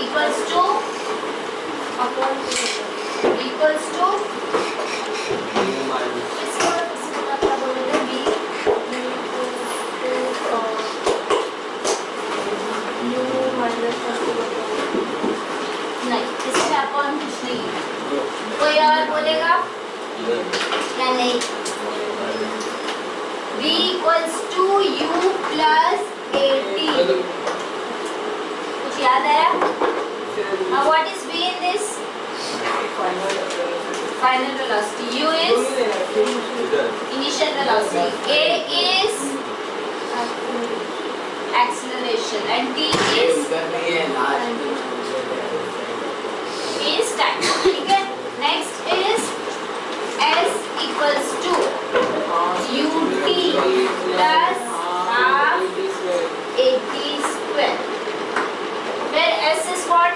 equals to इसको क्या बोल रहे हैं नहीं, इसमें अपॉन कुछ नहीं है। कोई और बोलेगा या नहीं? v equals to u plus 80। कुछ याद आया? Now what is v in this? Final velocity. U is initial velocity. A is acceleration and t is time. ठीक है? Next is s equals to ut plus half at square. Where s is what?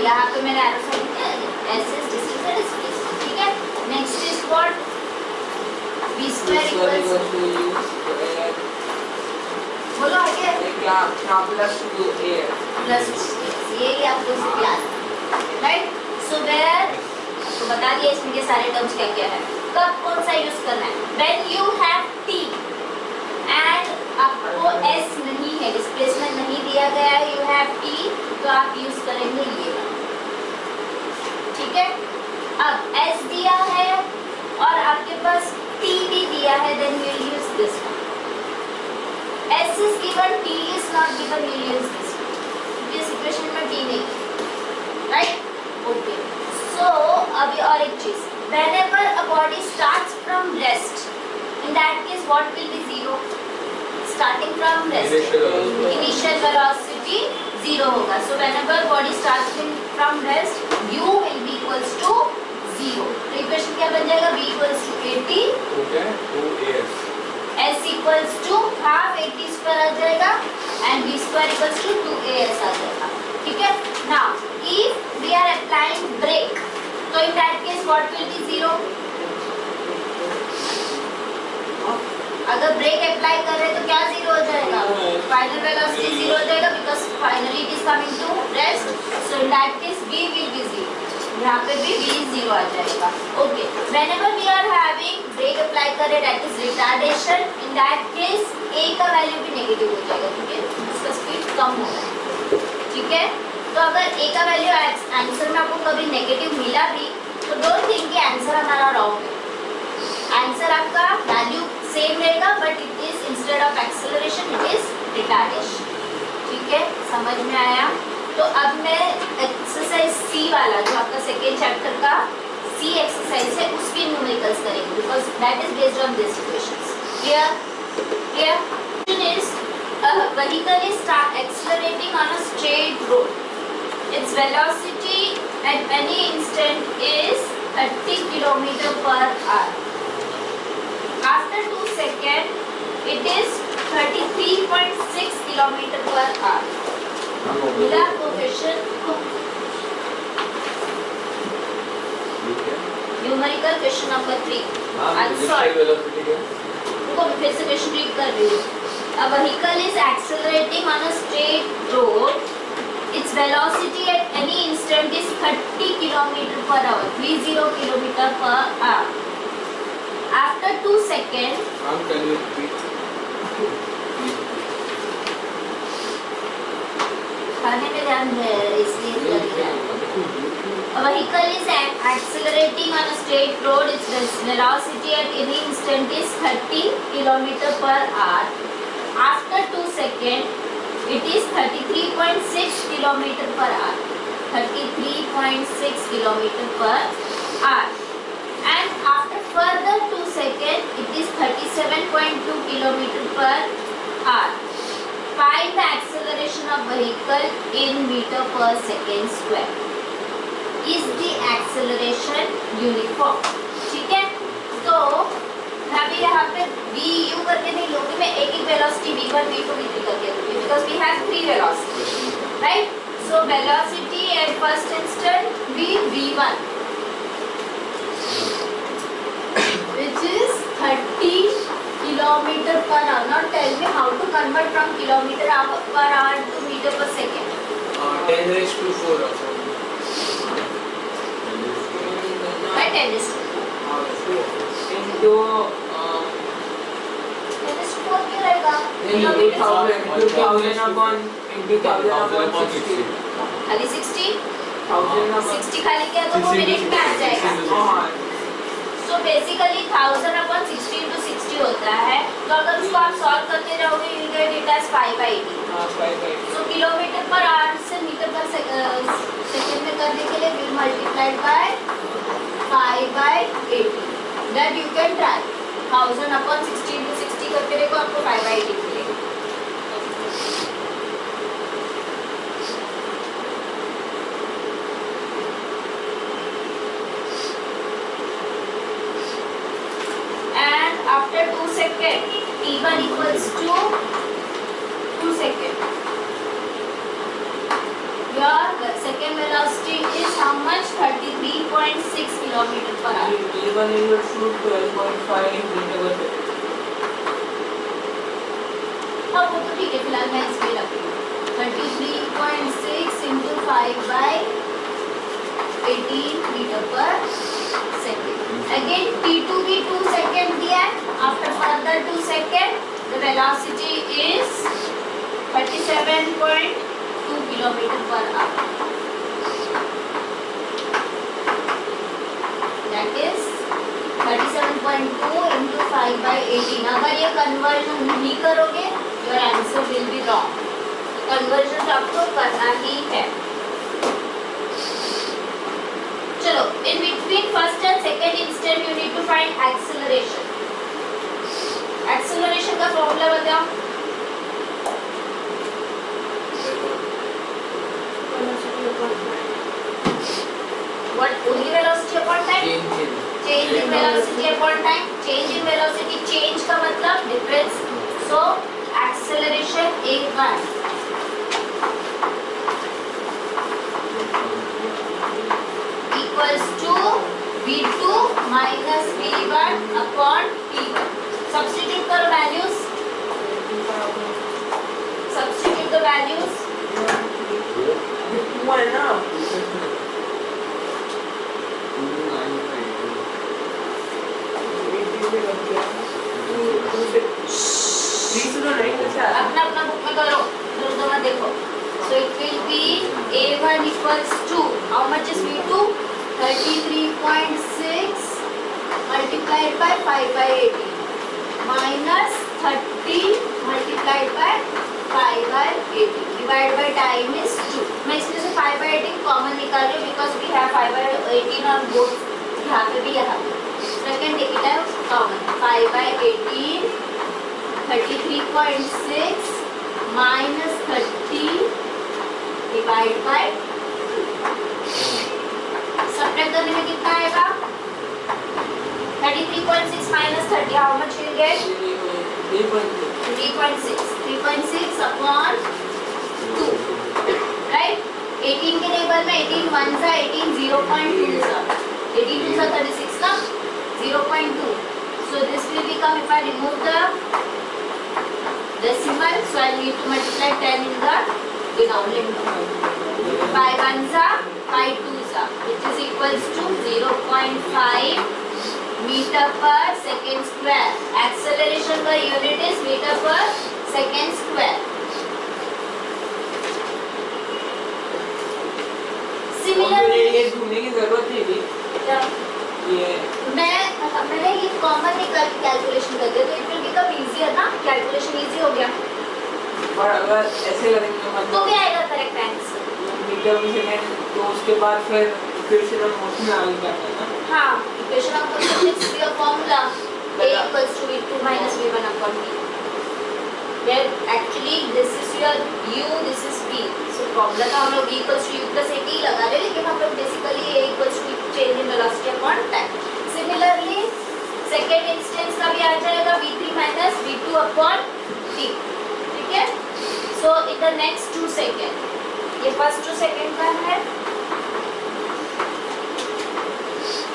यहाँ पे मैंने arrow sign किया है, s is distance and displacement। ठीक है? Next is what? v square equals बोलो आगे प्लस 2a ये आपको याद है, राइट? सो वेयर तो बता दिया इसमें के सारे टर्म्स क्या क्या है, कब कौन सा यूज करना है। When you have t and आपको s नहीं है, डिस्प्लेसमेंट नहीं दिया गया है, यू हैव t, तो आप यूज करेंगे ये। ठीक है? अब s दिया है और आपके पास t भी दिया है, then you will use this one. s is given, t is not given, you will use this one। इस इक्वेशन में t नहीं, राइट? ओके। सो अभी और एक चीज, whenever a body starts from rest, in that case what will be zero? Starting from rest, initial velocity zero होगा। So whenever body starts from rest, u will be equals to zero। तो equation क्या बन जाएगा? v equals to 80, s equals to half 80 square आ जाएगा and v square equals to 2as आ जाएगा। ठीक है? Now if we are applying brake, तो in that case what will be zero? अगर ब्रेक अप्लाई कर रहे हैं तो क्या जीरो हो जाएगा? फाइनल वेलोसिटी जीरो हो जाएगा because finally it is coming to rest, so in that case v will be zero। यहाँ पे भी v जीरो आ जाएगा। Okay, whenever we are having break apply कर रहे that is retardation, in that case a का value भी negative हो जाएगा क्योंकि इसका स्पीड कम हो रहा है। ठीक है? तो अगर a का वैल्यू आंसर में आपको कभी नेगेटिव मिला भी तो डोंट थिंक कि आंसर हमारा रॉन्ग है। आंसर आपका वैल्यू सेम रहेगा but it is instead of acceleration it is retardation. ठीक है? समझ में आया? तो अब मैं एक्सरसाइज सी वाला जो आपका सेकेंड चैप्टर का सी एक्सरसाइज है उसके न्यूमेरिकल्स करेंगे because that is based on this equations. Clear? Clear? Question is a vehicle is accelerating on a straight road. Its velocity at any instant is 30 km/h. After 2 seconds, it is 33.6 km/h. मिला question numerical question number 3 answer. रुको मैं फिर से question read कर रही हूँ। A vehicle is accelerating on a straight road. Its velocity at any instant is 30 km/h. 30 km/h. After 2 seconds, खाने में ध्यान है इसलिए A vehicle is accelerating on a straight road. Its velocity at any instant is 30 km/h. After 2 seconds, it is 33.6 km/h. 33.6 km/h. And after further 2 seconds, it is 37.2 km/h. Find the acceleration of vehicle in meter per second square. Is the acceleration uniform? ठीक है? तो अभी यहाँ पे v u करके नहीं लोगे, मैं एक एक वेलोसिटी v1 v2 v3 करके लूँगी because we have 3 velocity, right? So velocity at first instant v1 kilometer per hour. Now tell me how to convert from kilometer per hour to meter per second. 10 raised to 4 or something. By 10 is to into 10 is to 4 क्यों रहेगा? into 1000 upon 60. खाली 60 1000 upon 60 खाली क्या तो वो minute में आ जाएगा. So basically 1000 upon 60 into 60 होता है. तो अगर उसको आप सॉल्व करते रहोगे you will get it as 5/80. So kilometre per hour से मीटर पर सेकंड में करने के लिए will multiplied by 5/80. That you can try. 1000 upon 60 into 60 करके देखो आपको 5/80 मिलेगा. After 2 seconds, T1 equals to 2 seconds. Your second velocity is how much? 33.6 kilometer per hour. T1 equals to 12.5 meter per second. हाँ वो तो ठीक है, फिलहाल मैं इसमें रख रही हूँ. 33.6 into 5/18 meter per second. Again T2 भी 2 second दिया है. After further 2 second, the velocity is 37.2 kilometer per hour. That is 37.2 into 5/18. अगर ये conversion नहीं करोगे, your answer will be wrong. Conversion आपको करना ही है. चलो, in between first and second instant you need to find acceleration. Acceleration का formula बताओ. What? Only velocity upon time? Change in velocity upon time. Change in velocity, change का मतलब difference. So acceleration A1 equals to V2 minus V1 upon T1. Substitute the values. Substitute the values. अपना अपना book में करो. दोनों में देखो. So it will be A1 equals to how much is V2? 33.6 multiplied by 5/18 minus 30 multiplied by 5/18 divided by time is 2. मैं इसमें से 5/18 कॉमन निकाल रही हूँ because we have 5/18 on both. यहाँ पे भी यहाँ पे. Second take it as common. 5/18 33.6 minus 30 divided by subtract करने में कितना आएगा? 33.6 minus 30 how much will get? 3.6 upon 2. Right? 18 के टेबल में 18 1 सा 18 0.2 सा 18 2 सा 36 ना 0.2. So this will become, if I remove the decimal, so I need to multiply 10 in the denominator. 5 1 सा 5 2 सा, which is equals to 0.5 meter per second square. Acceleration का unit is meter per second square. Similarly, ये ढूंढने की जरूरत नहीं थी. मैंने ये कॉमन निकाल के कैलकुलेशन कर दिया तो इट विल बिकम इजियर ना. कैलकुलेशन इजी हो गया. और अगर ऐसे करेंगे तो भी आएगा करेक्ट आंसर. मीटर पर सेकंड, तो उसके बाद फिर इक्वेशन ऑफ मोशन में आगे क्या करना? हाँ, equation of motion is your formula a equals to v2 minus v1 upon t. Where actually this is your u, this is v. So formula तो हम लोग v equals to u plus at ही लगा रहे हैं, लेकिन हम लोग basically a equals to change in velocity upon time. Similarly, second instance का भी आ जाएगा v3 minus v2 upon t. ठीक है? So in the next 2 seconds, ये फर्स्ट 2 सेकंड का है.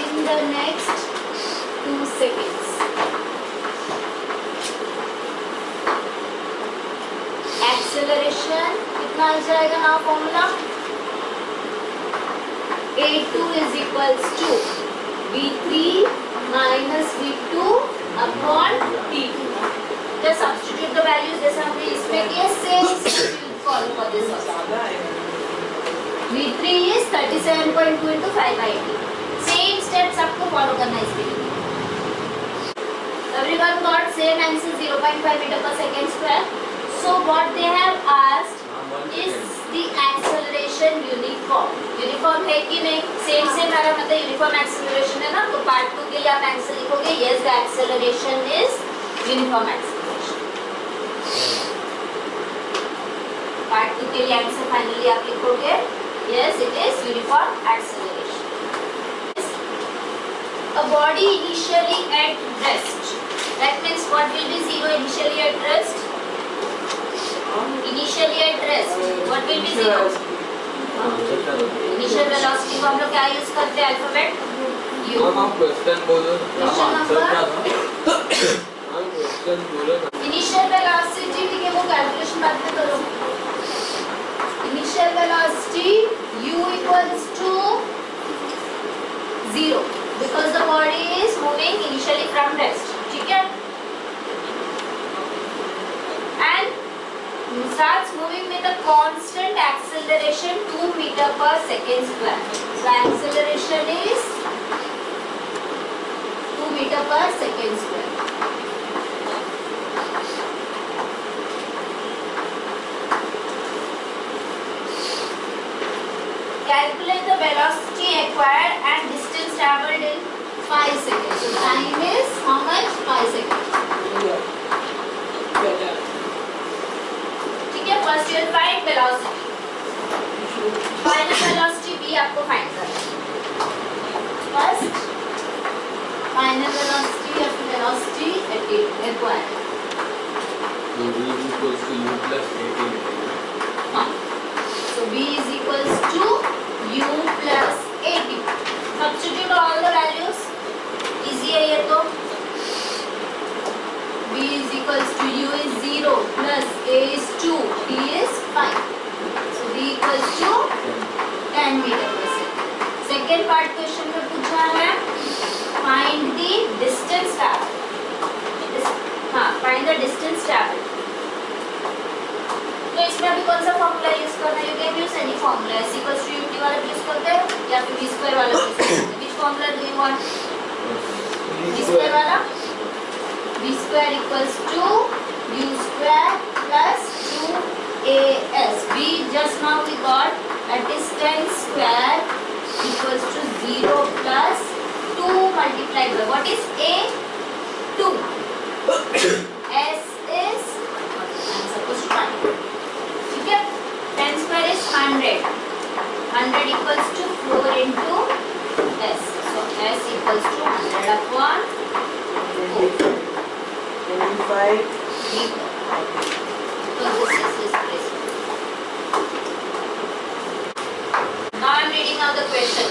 In the next 2 seconds, आ जाएगा ना formula A2 is equals to V3 minus V2 upon T2. Just substitute the values जैसे हमने इसमें किया same follow for this also. ज़्यादा है V3 is 37.2 into 5/80. Same steps आपको follow करना है इसके लिए. Everyone got same answer 0.5 meter per second square. So what they have asked is the acceleration uniform. Uniform है कि नहीं? Same हमारा मतलब uniform acceleration है ना? तो part 2 के लिए आप आंसर लिखोगे yes the acceleration is uniform acceleration. Part 2 के लिए आंसर फाइनली आप लिखोगे yes it is uniform acceleration. A body initially at rest. That means what will be zero initially at rest? Initially at rest. What will be zero? Initial velocity को हम लोग क्या use करते हैं alphabet U. Question बोलो Question number? Question बोलो ना Initial velocity ठीक है वो कैलकुलेशन बाद में करो. Initial velocity U equals to 0 because the body is moving initially from rest. ठीक है? And starts moving with a constant acceleration 2 meter per second square. So acceleration is 2 meter per second square. Calculate the velocity acquired and distance traveled in 5 seconds. So time is how much? 5 seconds. better. ठीक है first you'll find velocity final velocity b आपको find करना है first final velocity या velocity at required v equals to u plus 80 हां सो b is equals to u plus 80 substitute all the values easy है ये तो b is equals to u is 0 plus a is 2 t is 5 so b equals to 10 meter per second second part question में पूछा है find the distance traveled हाँ find the distance traveled तो इसमें अभी कौन सा फॉर्मूला यूज करना है you can use any formula s equals to ut वाला यूज करते हैं या फिर b square वाला यूज करते हैं which formula do you want b square वाला b square equals to u square plus 2as. B just now we got a distance square equals to 0 plus 2 multiplied by what is a? 2. S is I'm supposed to find. ठीक है? 10 square is 100. 100 equals to 4 into s. So s equals to 100 upon 4. 25 meter. So this is his place. Now I am reading out the question.